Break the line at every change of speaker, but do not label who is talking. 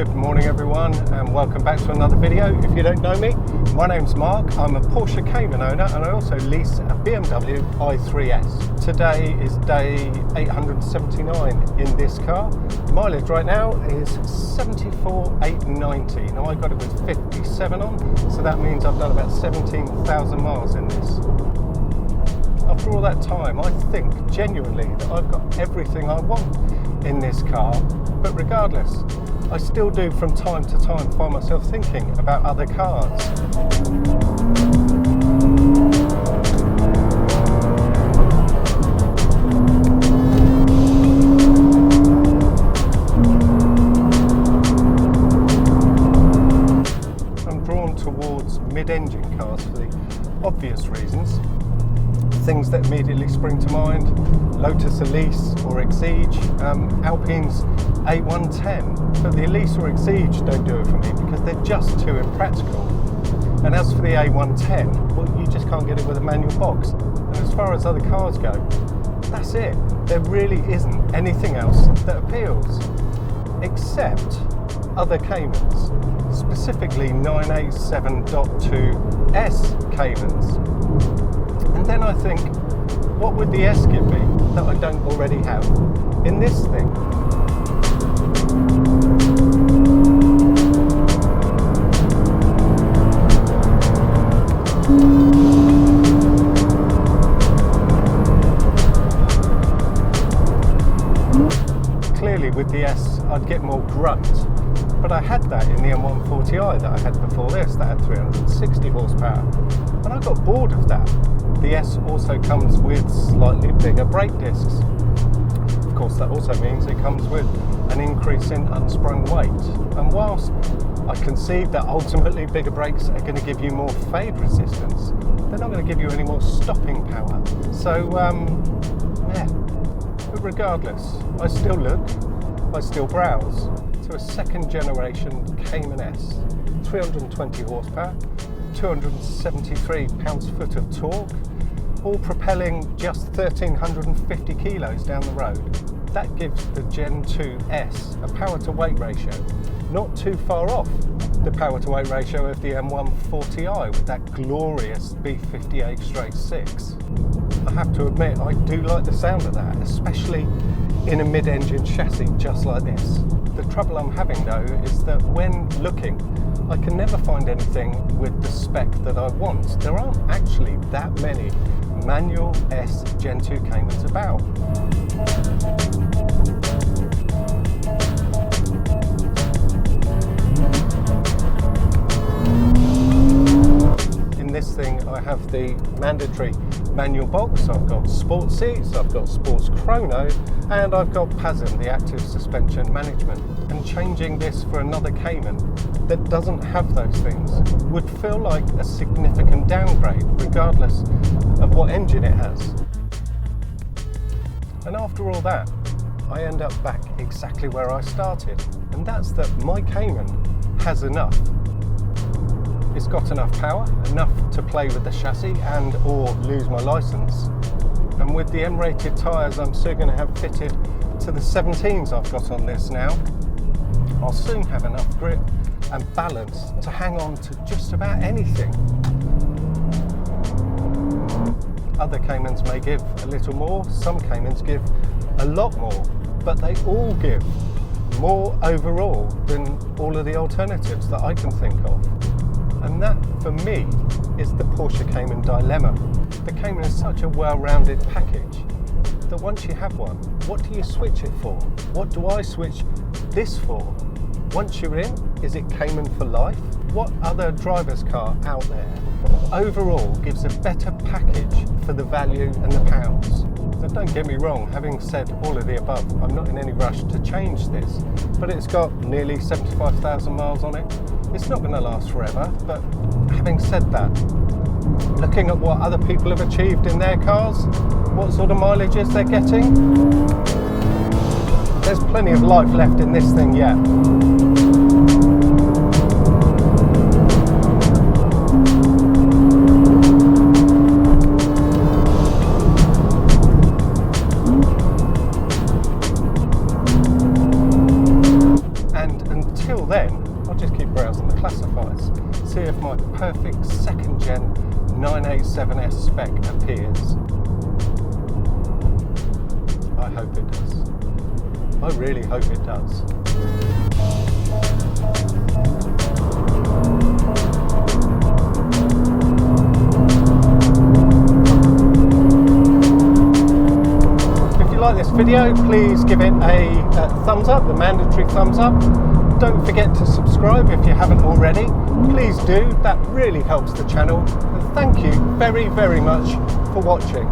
Good morning everyone, and welcome back to another video. If you don't know me, my name's Mark. I'm a Porsche Cayman owner and I also lease a BMW i3S. Today is day 879 in this car. Mileage right now is 74,890. Now I got it with 57 on, so that means I've done about 17,000 miles in this. After all that time, I think genuinely that I've got everything I want in this car, but regardless, I still do from time to time find myself thinking about other cars. I'm drawn towards mid-engine cars for the obvious reasons. Things that immediately spring to mind: Lotus Elise or Exige, Alpine's A110. But the Elise or Exige don't do it for me because they're just too impractical. And as for the A110, well, you just can't get it with a manual box. And as far as other cars go, that's it. There really isn't anything else that appeals, except other Caymans, specifically 987.2S Caymans. And then I think, what would the S give me that I don't already have in this thing? Clearly with the S I'd get more grunt, but I had that in the M140i that I had before this, that had 360 horsepower, and I got bored of that. The S also comes with slightly bigger brake discs. Of course, that also means it comes with an increase in unsprung weight. And whilst I concede that ultimately bigger brakes are going to give you more fade resistance, they're not going to give you any more stopping power. So, yeah. But regardless, I still browse to a second generation Cayman S. 320 horsepower, 273 pounds-foot of torque, all propelling just 1,350 kilos down the road. That gives the Gen 2 S a power-to-weight ratio not too far off the power-to-weight ratio of the M140i with that glorious B58/6. I have to admit, I do like the sound of that, especially in a mid-engine chassis just like this. The trouble I'm having though is that when looking, I can never find anything with the spec that I want. There aren't actually that many manual S Gen 2 Caymans about. In this thing I have the mandatory manual box, I've got sports seats, I've got sports chrono, and I've got PASM, the active suspension management. And changing this for another Cayman that doesn't have those things would feel like a significant downgrade, regardless of what engine it has. And after all that, I end up back exactly where I started, and that's that my Cayman has enough. It's got enough power, enough to play with the chassis and or lose my license. And with the M-rated tyres I'm soon going to have fitted to the 17s I've got on this now, I'll soon have enough grip and balance to hang on to just about anything. Other Caymans may give a little more, some Caymans give a lot more, but they all give more overall than all of the alternatives that I can think of. And that, for me, is the Porsche Cayman dilemma. The Cayman is such a well-rounded package that once you have one, what do you switch it for? What do I switch this for? Once you're in, is it Cayman for life? What other driver's car out there overall gives a better package for the value and the pounds? So don't get me wrong, having said all of the above, I'm not in any rush to change this, but it's got nearly 75,000 miles on it. It's not going to last forever, but having said that, looking at what other people have achieved in their cars, what sort of mileages they're getting, there's plenty of life left in this thing yet. And until then, see if my perfect second gen 987S spec appears. I hope it does. I really hope it does. If you like this video, please give it a thumbs up, the mandatory thumbs up. Don't forget to subscribe if you haven't already. Please do, that really helps the channel. And thank you very, very much for watching.